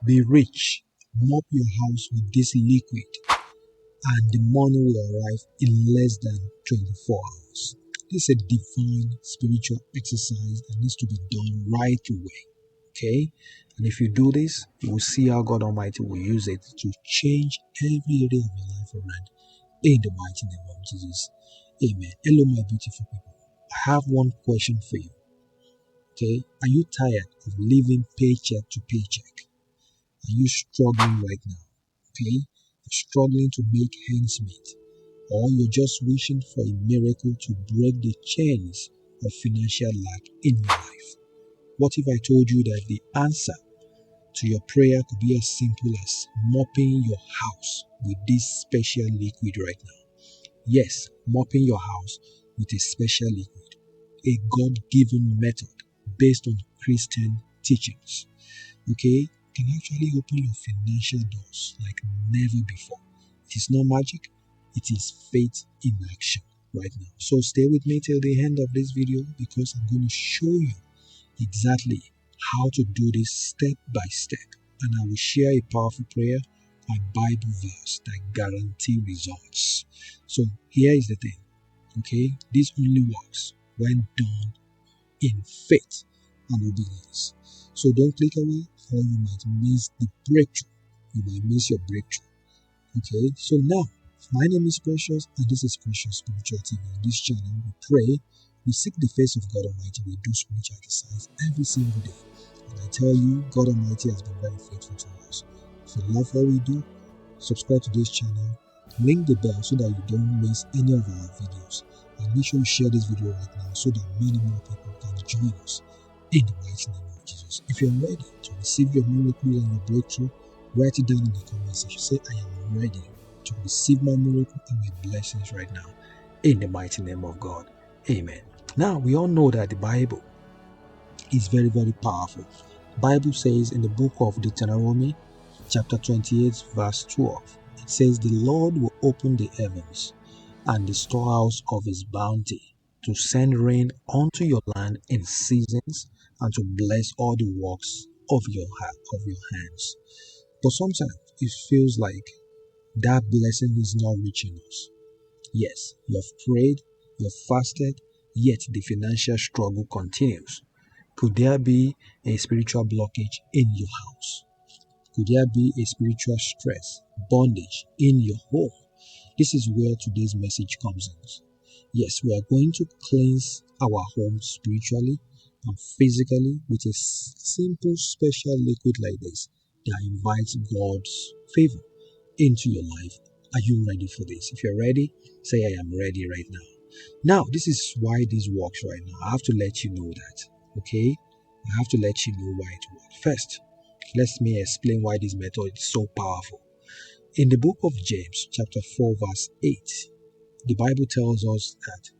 Be rich, mop your house with this liquid, and the money will arrive in less than 24 hours. This is a divine spiritual exercise that needs to be done right away. Okay? And if you do this, you will see how God Almighty will use it to change every area of your life around. In the mighty name of Jesus. Amen. Hello, my beautiful people. I have one question for you. Okay? Are you tired of living paycheck to paycheck? Are you struggling right now? Okay? You're struggling to make ends meet. Or you're just wishing for a miracle to break the chains of financial lack in your life. What if I told you that the answer to your prayer could be as simple as mopping your house with this special liquid right now? Yes, mopping your house with a special liquid, a God-given method based on Christian teachings. Okay, can actually open your financial doors like never before. It is not magic, it is faith in action right now. So stay with me till the end of this video because I'm going to show you exactly how to do this step by step. And I will share a powerful prayer and Bible verse that guarantee results. So here is the thing, okay? This only works when done in faith and obedience. So don't click away or you might miss the breakthrough. You might miss your breakthrough. Okay, so now my name is Precious and this is Precious Spiritual TV. On this channel, we pray, we seek the face of God Almighty, we do spiritual exercise every single day. And I tell you, God Almighty has been very faithful to us. If you love what we do, subscribe to this channel, ring the bell so that you don't miss any of our videos. And make sure you share this video right now so that many more people can join us in the mighty name of Jesus. If you're ready to receive your miracle and your breakthrough, write it down in the comment section. Say, I am ready to receive my miracle and my blessings right now in the mighty name of God. Amen. Now, we all know that the Bible is very, very powerful. The Bible says in the book of Deuteronomy, chapter 28, verse 12, it says, the Lord will open the heavens and the storehouse of his bounty to send rain unto your land in seasons and to bless all the works of your hands. But sometimes it feels like that blessing is not reaching us. Yes, you have prayed, you have fasted, yet the financial struggle continues. Could there be a spiritual blockage in your house? Could there be a spiritual stress, bondage in your home? This is where today's message comes in. Yes, we are going to cleanse our home spiritually and physically with a simple special liquid like this that invites God's favor into your life. Are you ready for this? If you're ready, say I am ready right now. Now, this is why this works right now. I have to let you know that. Okay? I have to let you know why it works. First, let me explain why this method is so powerful. In the book of James, chapter 4, verse 8, the Bible tells us that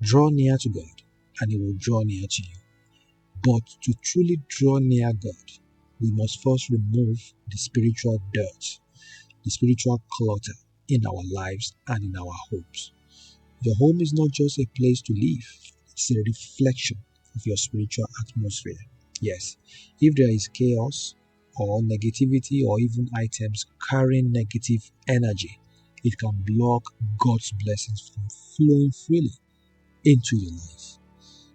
draw near to God and he will draw near to you. But to truly draw near God, we must first remove the spiritual dirt, the spiritual clutter in our lives and in our homes. Your home is not just a place to live, it's a reflection of your spiritual atmosphere. Yes, if there is chaos or negativity or even items carrying negative energy, it can block God's blessings from flowing freely into your life.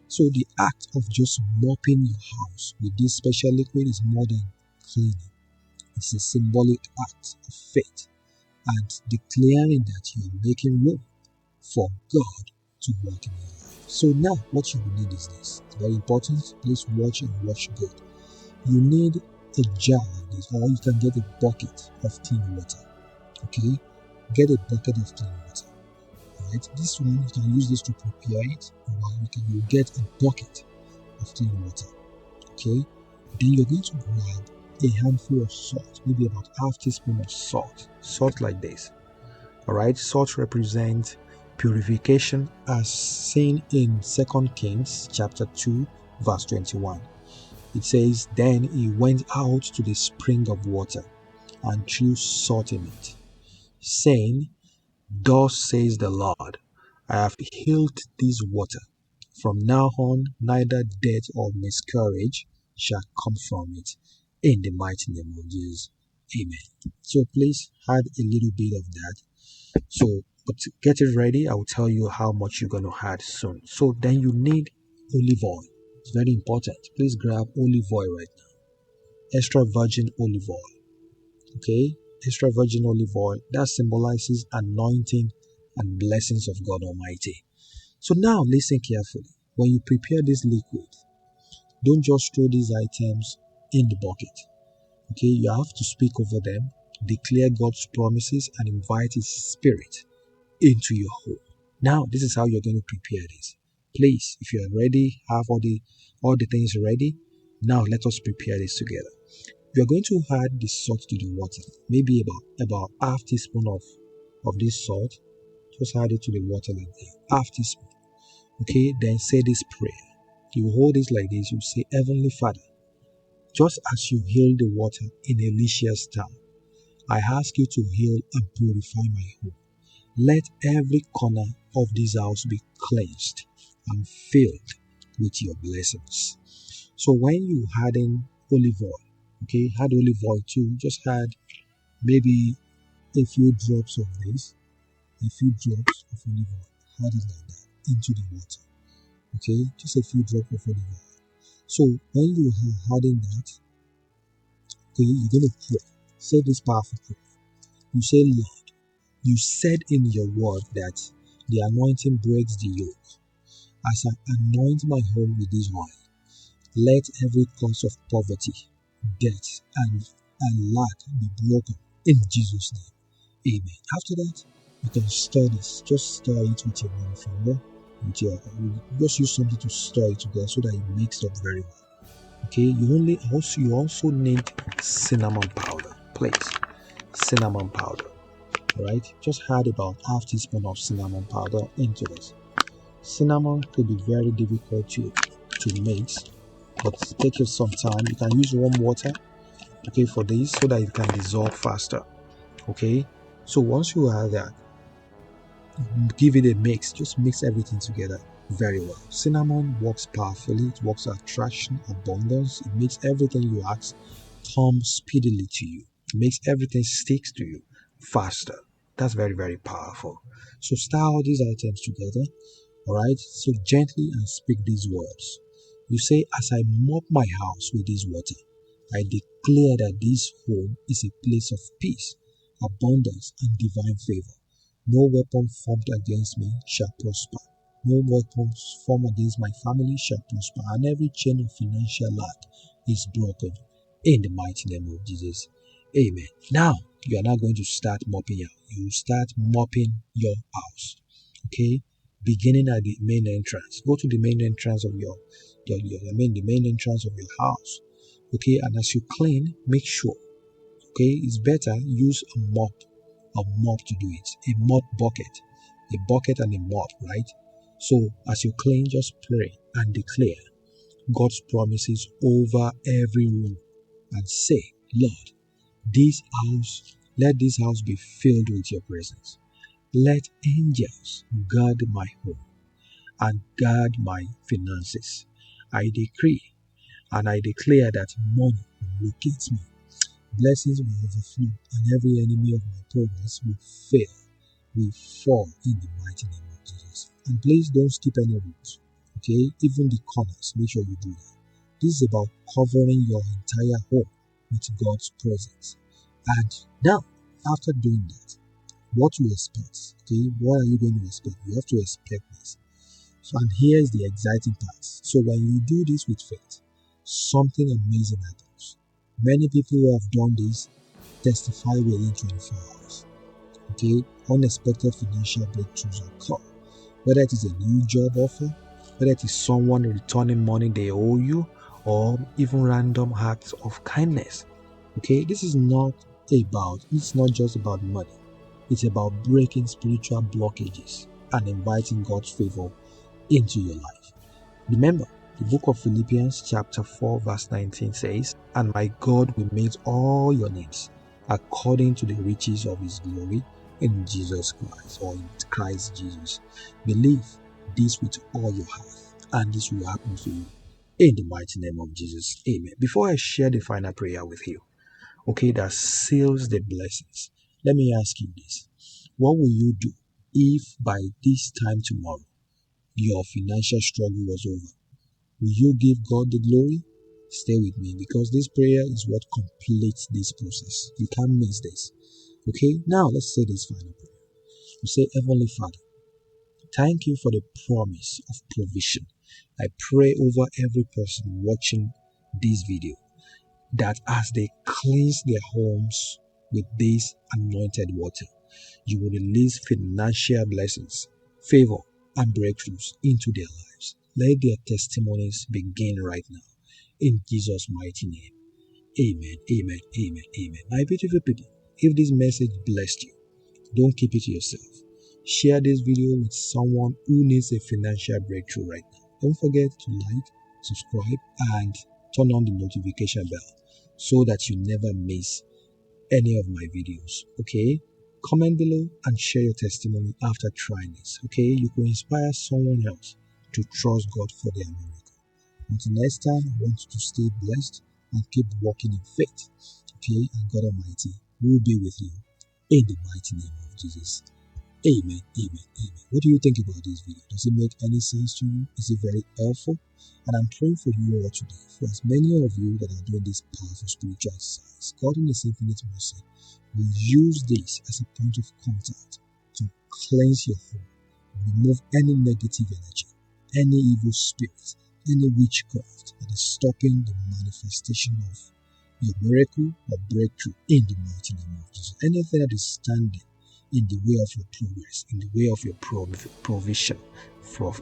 So the act of just mopping your house with this special liquid is more than cleaning. It's a symbolic act of faith and declaring that you are making room for God to work in your life. So now what you will need is this. It's very important. Please watch and watch good. You need a jar like this, or you can get a bucket of clean water. Okay? Get a bucket of clean water. Alright? This one you can use this to prepare it, or you get a bucket of clean water. Okay? Then you're going to grab a handful of salt, maybe about half teaspoon of salt. Salt like this. Alright, salt represents purification as seen in 2 Kings chapter 2 verse 21. It says, then he went out to the spring of water and threw salt in it, saying, thus says the Lord, I have healed this water. From now on, neither death or miscarriage shall come from it. in the mighty name of Jesus. Amen. So please add a little bit of that. So, but to get it ready, I will tell you how much you're going to add soon. So then you need olive oil. It's very important. Please grab olive oil right now. Extra virgin olive oil. Okay? Extra virgin olive oil. That symbolizes anointing and blessings of God Almighty. So now listen carefully. When you prepare this liquid, don't just throw these items in the bucket. Okay? You have to speak over them, declare God's promises, and invite His Spirit into your home. Now, this is how you're going to prepare this. Please, if you are ready, have all the things ready. Now, let us prepare this together. You are going to add the salt to the water, maybe about half teaspoon of this salt. Just add it to the water like that, half teaspoon. Okay, then say this prayer. You hold it like this. You say, Heavenly Father, just as you healed the water in Elisha's town, I ask you to heal and purify my home. Let every corner of this house be cleansed and filled with your blessings. So when you add in olive oil, okay, add olive oil too. Just add maybe a few drops of this, a few drops of olive oil. Add it like that into the water. Okay, just a few drops of olive oil. So when you are adding that, okay, you're going to pray. Say this powerful prayer. You say, Lord, you said in your word that the anointing breaks the yoke. As I anoint my home with this oil, let every cause of poverty, death, and lack be broken in Jesus' name. Amen. After that, you can stir this. Just stir it with your one finger. Just use something to stir it together so that it mixed up very well. Okay. You also need cinnamon powder. Please, cinnamon powder. Right? Just add about half teaspoon of cinnamon powder into this. Cinnamon could be very difficult to mix, but take you some time. You can use warm water, okay, for this so that it can dissolve faster. Okay, so once you have that, give it a mix. Just mix everything together very well. Cinnamon works powerfully. It works attraction, abundance. It makes everything you ask come speedily to you. It makes everything sticks to you faster. That's very, very powerful. So stir all these items together. Alright, so gently and speak these words. You say, as I mop my house with this water, I declare that this home is a place of peace, abundance, and divine favor. No weapon formed against me shall prosper. No weapon formed against my family shall prosper, and every chain of financial lack is broken in the mighty name of Jesus. Amen. Now, you are not going to start mopping your house. You start mopping your house. Okay? Beginning at the main entrance. Go to the main entrance of the main entrance of your house. Okay, and as you clean, make sure, okay, it's better use a mop to do it. A mop bucket. A bucket and a mop, right? So as you clean, just pray and declare God's promises over every room and say, Lord, let this house be filled with your presence. Let angels guard my home and guard my finances. I decree and I declare that money will locate me, blessings will overflow, and every enemy of my progress will fall in the mighty name of Jesus. And please don't skip any roots, okay? Even the corners, make sure you do that. This is about covering your entire home with God's presence. And now, after doing that, what you expect, okay? What are you going to expect? You have to expect this. So, and here's the exciting part. So when you do this with faith, something amazing happens. Many people who have done this testify within 24 hours. Okay, unexpected financial breakthroughs occur. Whether it is a new job offer, whether it is someone returning money they owe you, or even random acts of kindness. Okay, it's not just about money. It's about breaking spiritual blockages and inviting God's favor into your life. Remember, the book of Philippians chapter 4 verse 19 says, and my God will meet all your needs according to the riches of his glory in Jesus Christ, or in Christ Jesus. Believe this with all your heart, and this will happen to you In the mighty name of Jesus. Amen. Before I share the final prayer with you, okay, that seals the blessings, let me ask you this. What will you do if by this time tomorrow your financial struggle was over? Will you give God the glory? Stay with me, because this prayer is what completes this process. You can't miss this. Okay, now let's say this final prayer. You say, Heavenly Father, thank you for the promise of provision. I pray over every person watching this video that as they cleanse their homes with this anointed water, you will release financial blessings, favor, and breakthroughs into their lives. Let their testimonies begin right now. In Jesus' mighty name. Amen, amen, amen, amen. My beautiful people, if this message blessed you, don't keep it to yourself. Share this video with someone who needs a financial breakthrough right now. Don't forget to like, subscribe, and turn on the notification bell so that you never miss any of my videos. Okay? Comment below and share your testimony after trying this. Okay? You can inspire someone else to trust God for their miracle. Until next time, I want you to stay blessed and keep walking in faith. Okay? And God Almighty will be with you in the mighty name of Jesus. Amen, amen, amen. What do you think about this video? Does it make any sense to you? Is it very helpful? And I'm praying for you all today, for as many of you that are doing this powerful spiritual exercise, God in His infinite mercy will use this as a point of contact to cleanse your home, remove any negative energy, any evil spirit, any witchcraft that is stopping the manifestation of your miracle or breakthrough in the mighty name of Jesus. Anything that is standing in the way of your progress, in the way of your provision,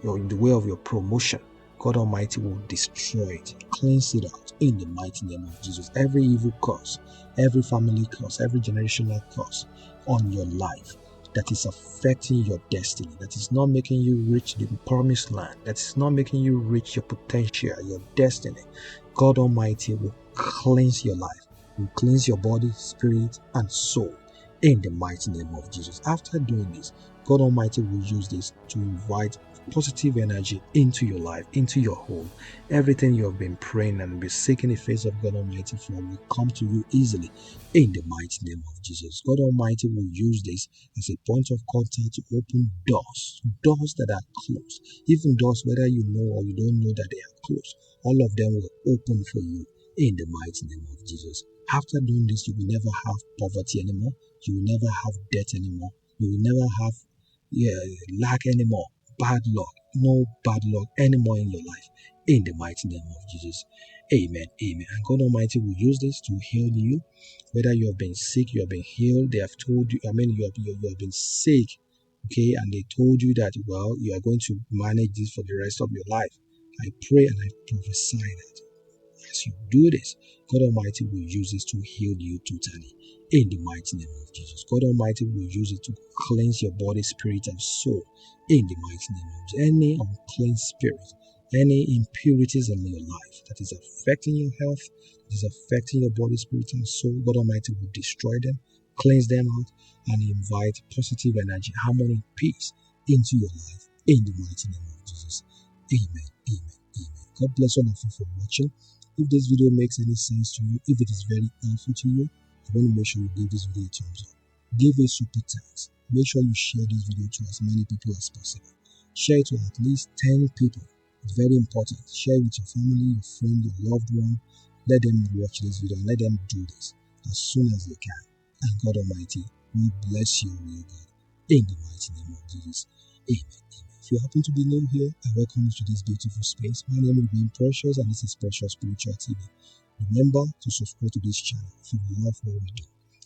or in the way of your promotion, God Almighty will destroy it, cleanse it out in the mighty name of Jesus. Every evil curse, every family curse, every generational curse on your life that is affecting your destiny, that is not making you reach the promised land, that is not making you reach your potential, your destiny, God Almighty will cleanse your life, will cleanse your body, spirit, and soul in the mighty name of Jesus. After doing this, God Almighty will use this to invite positive energy into your life, into your home. Everything you have been praying and been seeking the face of God Almighty for will come to you easily in the mighty name of Jesus. God Almighty will use this as a point of contact to open doors that are closed. Even doors whether you know or you don't know that they are closed, all of them will open for you in the mighty name of Jesus. After doing this, you will never have poverty anymore. You will never have debt anymore. You will never have lack anymore. Bad luck. No bad luck anymore in your life. In the mighty name of Jesus. Amen. Amen. And God Almighty will use this to heal you. Whether you have been sick, you have been healed. They have told you, you have been sick. Okay. And they told you that, well, you are going to manage this for the rest of your life. I pray and I prophesy that as you do this, God Almighty will use this to heal you totally in the mighty name of Jesus. God Almighty will use it to cleanse your body, spirit, and soul in the mighty name of Jesus. Any unclean spirit, any impurities in your life that is affecting your health, that is affecting your body, spirit, and soul, God Almighty will destroy them, cleanse them out, and invite positive energy, harmony, peace into your life in the mighty name of Jesus. Amen. Amen. Amen. God bless all of you for watching. If this video makes any sense to you, if it is very helpful to you, I want to make sure you give this video a thumbs up. Give a super thanks. Make sure you share this video to as many people as possible. Share it to at least 10 people. It's very important. Share it with your family, your friend, your loved one. Let them watch this video and let them do this as soon as they can. And God Almighty will bless you, real God. In the mighty name of Jesus. Amen. If you happen to be new here, I welcome you to this beautiful space. My name is Ben Precious and this is Precious Spiritual TV. Remember to subscribe to this channel if you love what we do.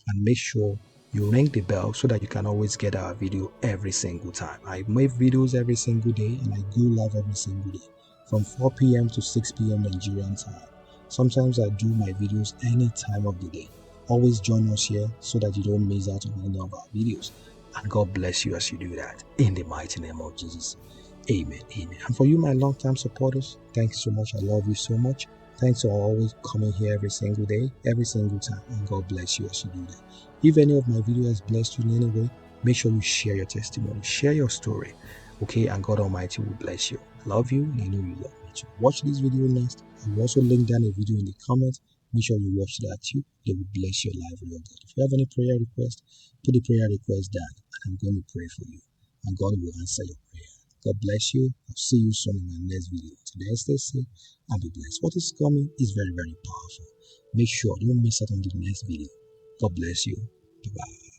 And make sure you ring the bell so that you can always get our video every single time. I make videos every single day and I go live every single day from 4 p.m. to 6 p.m. Nigerian time. Sometimes I do my videos any time of the day. Always join us here so that you don't miss out on any of our videos. And God bless you as you do that in the mighty name of Jesus. Amen. Amen. And for you, my long-time supporters, thank you so much. I love you so much. Thanks for always coming here every single day, every single time. And God bless you as you do that. If any of my video has blessed you in any way, make sure you share your testimony, share your story. Okay, and God Almighty will bless you. I love you and I know you love me. that you watch this video next. I will also link down a video in the comments. Make sure you watch that too. They will bless your life real good. If you have any prayer request, put the prayer request down and I'm going to pray for you. And God will answer your prayer. God bless you. I'll see you soon in my next video. Today, stay safe and be blessed. What is coming is very, very powerful. Make sure don't miss out on the next video. God bless you. Bye-bye.